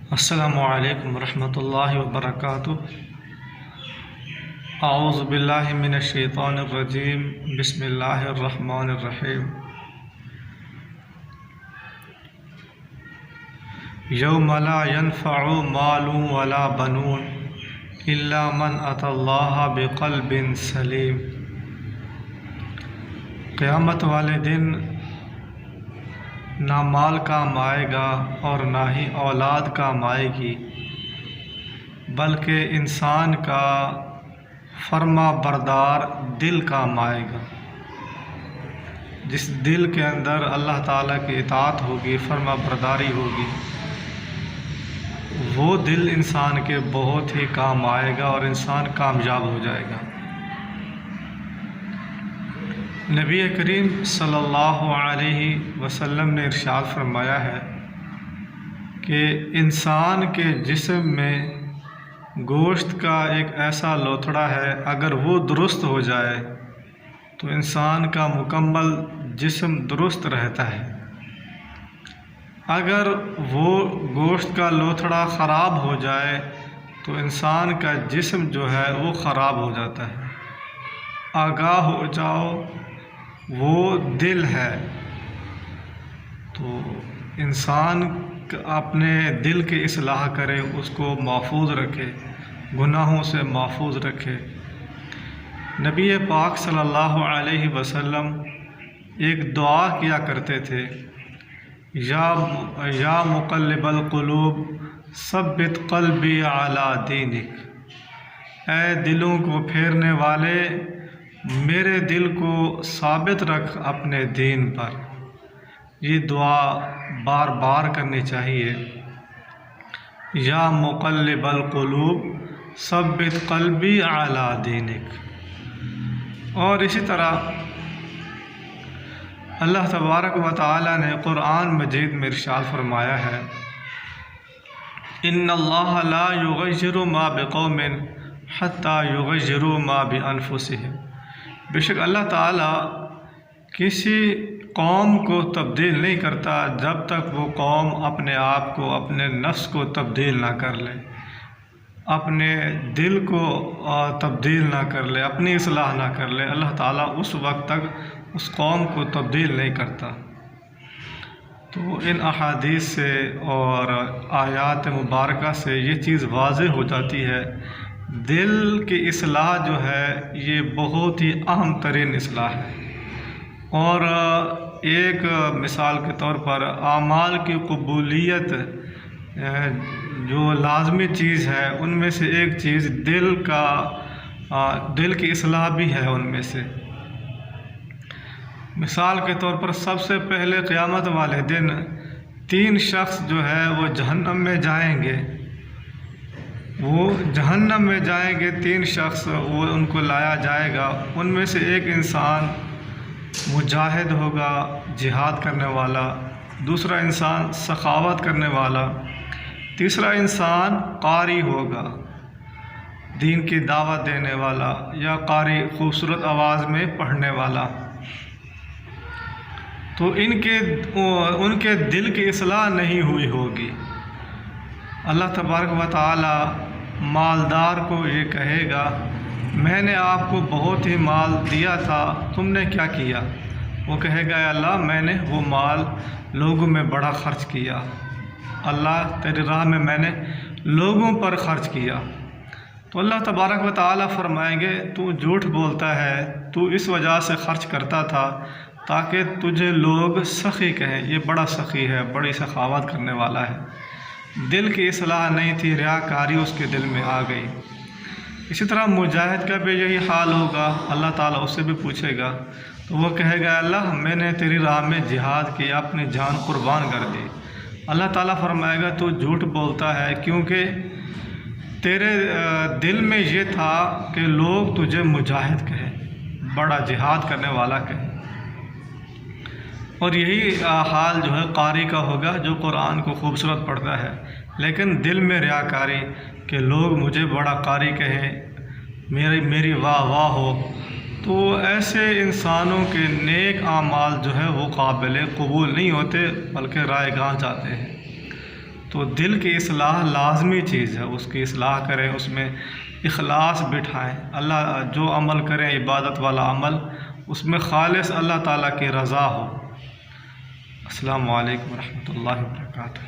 السلام علیکم ورحمۃ اللہ وبرکاتہ۔ اعوذ باللہ من الشیطان الرجیم، بسم اللہ الرحمن الرحیم۔ یوم لا ينفع مال ولا بنون الا من اتى اللہ بقلب سلیم۔ قیامت والے دن نہ مال کام آئے گا اور نہ ہی اولاد کام آئے گی، بلکہ انسان کا فرما بردار دل کام آئے گا، جس دل کے اندر اللہ تعالیٰ کی اطاعت ہوگی، فرما برداری ہوگی، وہ دل انسان کے بہت ہی کام آئے گا اور انسان کامیاب ہو جائے گا۔ نبی کریم صلی اللہ علیہ وسلم نے ارشاد فرمایا ہے کہ انسان کے جسم میں گوشت کا ایک ایسا لوتھڑا ہے، اگر وہ درست ہو جائے تو انسان کا مکمل جسم درست رہتا ہے۔ اگر وہ گوشت کا لوتھڑا خراب ہو جائے تو انسان کا جسم جو ہے وہ خراب ہو جاتا ہے۔ آگاہ ہو جاؤ، وہ دل ہے۔ تو انسان اپنے دل کی اصلاح کرے، اس کو محفوظ رکھے، گناہوں سے محفوظ رکھے۔ نبی پاک صلی اللہ علیہ وسلم ایک دعا کیا کرتے تھے، یا مقلب القلوب ثبت قلبی علی دینک۔ اے دلوں کو پھیرنے والے، میرے دل کو ثابت رکھ اپنے دین پر۔ یہ دعا بار بار کرنی چاہیے، یا مقلب القلوب ثبت قلبی علی دینک۔ اور اسی طرح اللہ تبارک و تعالی نے قرآن مجید میں ارشاد فرمایا ہے، ان اللہ لا یغیر ما بقوم حتی یغیروا ما بانفسہم۔ بے شک اللہ تعالیٰ کسی قوم کو تبدیل نہیں کرتا جب تک وہ قوم اپنے آپ کو، اپنے نفس کو تبدیل نہ کر لے، اپنے دل کو تبدیل نہ کر لے، اپنی اصلاح نہ کر لے۔ اللہ تعالیٰ اس وقت تک اس قوم کو تبدیل نہیں کرتا۔ تو ان احادیث سے اور آیات مبارکہ سے یہ چیز واضح ہو جاتی ہے، دل کی اصلاح جو ہے یہ بہت ہی اہم ترین اصلاح ہے۔ اور ایک مثال کے طور پر اعمال کی قبولیت جو لازمی چیز ہے، ان میں سے ایک چیز دل کی اصلاح بھی ہے۔ ان میں سے مثال کے طور پر سب سے پہلے قیامت والے دن 3 شخص جو ہے وہ جہنم میں جائیں گے، جہنم میں جائیں گے 3 شخص، وہ ان کو لایا جائے گا۔ ان میں سے ایک انسان مجاہد ہوگا، جہاد کرنے والا، دوسرا انسان سخاوت کرنے والا، تیسرا انسان قاری ہوگا، دین کی دعوت دینے والا، یا قاری خوبصورت آواز میں پڑھنے والا۔ تو ان کے دل کی اصلاح نہیں ہوئی ہوگی۔ اللہ تبارک و تعالی مالدار کو یہ کہے گا، میں نے آپ کو بہت ہی مال دیا تھا، تم نے کیا کیا؟ وہ کہے گا، اے اللہ میں نے وہ مال لوگوں میں بڑا خرچ کیا، اللہ تیری راہ میں میں نے لوگوں پر خرچ کیا۔ تو اللہ تبارک و تعالی فرمائیں گے، تو جھوٹ بولتا ہے، تو اس وجہ سے خرچ کرتا تھا تاکہ تجھے لوگ سخی کہیں، یہ بڑا سخی ہے، بڑی سخاوت کرنے والا ہے۔ دل کی اصلاح نہیں تھی، ریاکاری اس کے دل میں آ گئی۔ اسی طرح مجاہد کا بھی یہی حال ہوگا، اللہ تعالیٰ اس سے بھی پوچھے گا، تو وہ کہے گا، اللہ میں نے تیری راہ میں جہاد کیا، اپنی جان قربان کر دی۔ اللہ تعالیٰ فرمائے گا، تو جھوٹ بولتا ہے، کیونکہ تیرے دل میں یہ تھا کہ لوگ تجھے مجاہد کہیں، بڑا جہاد کرنے والا کہیں۔ اور یہی حال جو ہے قاری کا ہوگا، جو قرآن کو خوبصورت پڑھتا ہے لیکن دل میں ریاکاری کہ لوگ مجھے بڑا قاری کہیں، میری واہ واہ ہو۔ تو ایسے انسانوں کے نیک اعمال جو ہے وہ قابل قبول نہیں ہوتے، بلکہ رائے گاہ جاتے ہیں۔ تو دل کی اصلاح لازمی چیز ہے، اس کی اصلاح کریں، اس میں اخلاص بٹھائیں، اللہ جو عمل کریں عبادت والا عمل اس میں خالص اللہ تعالیٰ کی رضا ہو۔ السلام علیکم ورحمۃ اللہ وبرکاتہ۔